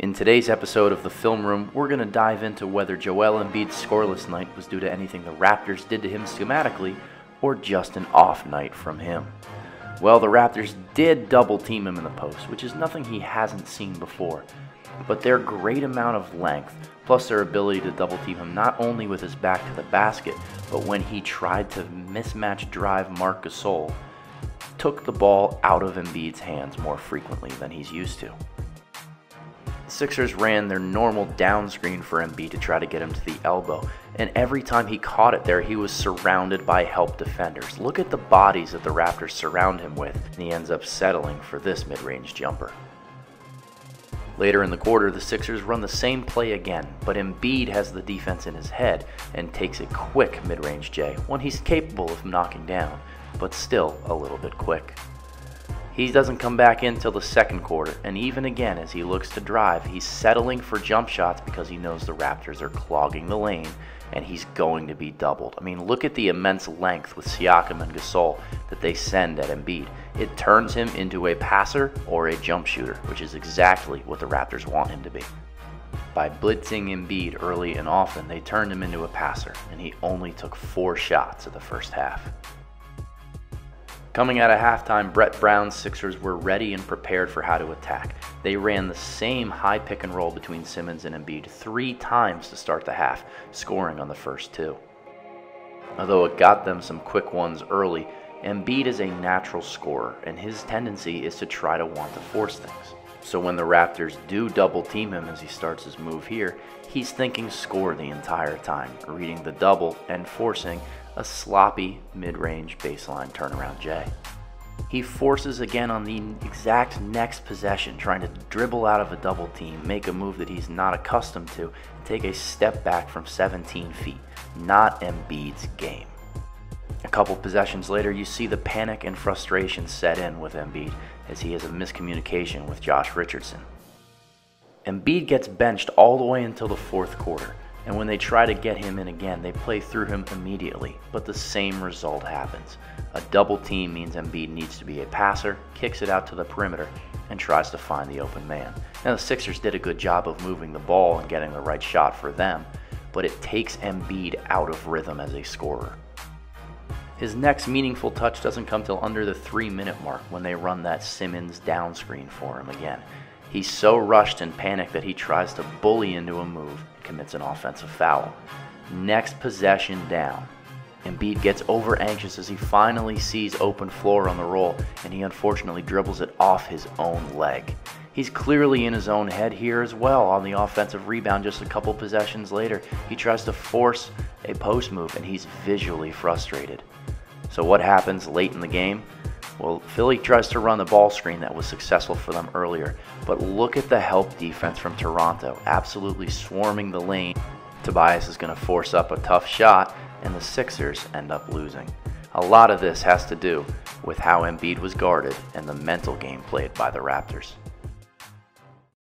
In today's episode of The Film Room, we're going to dive into whether Joel Embiid's scoreless night was due to anything the Raptors did to him schematically, or just an off night from him. Well, the Raptors did double team him in the post, which is nothing he hasn't seen before. But their great amount of length, plus their ability to double team him not only with his back to the basket, but when he tried to mismatch drive Marc Gasol, took the ball out of Embiid's hands more frequently than he's used to. The Sixers ran their normal down screen for Embiid to try to get him to the elbow, and every time he caught it there, he was surrounded by help defenders. Look at the bodies that the Raptors surround him with, and he ends up settling for this mid-range jumper. Later in the quarter, the Sixers run the same play again, but Embiid has the defense in his head and takes a quick mid-range J, one he's capable of knocking down, but still a little bit quick. He doesn't come back in till the second quarter, and even again as he looks to drive, he's settling for jump shots because he knows the Raptors are clogging the lane and he's going to be doubled. I mean, look at the immense length with Siakam and Gasol that they send at Embiid. It turns him into a passer or a jump shooter, which is exactly what the Raptors want him to be. By blitzing Embiid early and often, they turned him into a passer, and he only took 4 shots in the first half. Coming out of halftime, Brett Brown's Sixers were ready and prepared for how to attack. They ran the same high pick and roll between Simmons and Embiid 3 times to start the half, scoring on the first 2. Although it got them some quick ones early, Embiid is a natural scorer, and his tendency is to try to want to force things. So when the Raptors do double team him as he starts his move here, he's thinking score the entire time, reading the double and forcing a sloppy mid-range baseline turnaround J. He forces again on the exact next possession, trying to dribble out of a double team, make a move that he's not accustomed to, and take a step back from 17 feet. Not Embiid's game. A couple possessions later, you see the panic and frustration set in with Embiid as he has a miscommunication with Josh Richardson. Embiid gets benched all the way until the fourth quarter, and when they try to get him in again, they play through him immediately, but the same result happens. A double team means Embiid needs to be a passer, kicks it out to the perimeter, and tries to find the open man. Now the Sixers did a good job of moving the ball and getting the right shot for them, but it takes Embiid out of rhythm as a scorer. His next meaningful touch doesn't come till under the 3-minute mark when they run that Simmons down screen for him again. He's so rushed and panicked that he tries to bully into a move and commits an offensive foul. Next possession down, Embiid gets over anxious as he finally sees open floor on the roll, and he unfortunately dribbles it off his own leg. He's clearly in his own head here as well on the offensive rebound. Just a couple possessions later, he tries to force a post move and he's visually frustrated. So what happens late in the game? Well, Philly tries to run the ball screen that was successful for them earlier, but look at the help defense from Toronto, absolutely swarming the lane. Tobias is going to force up a tough shot, and the Sixers end up losing. A lot of this has to do with how Embiid was guarded and the mental game played by the Raptors.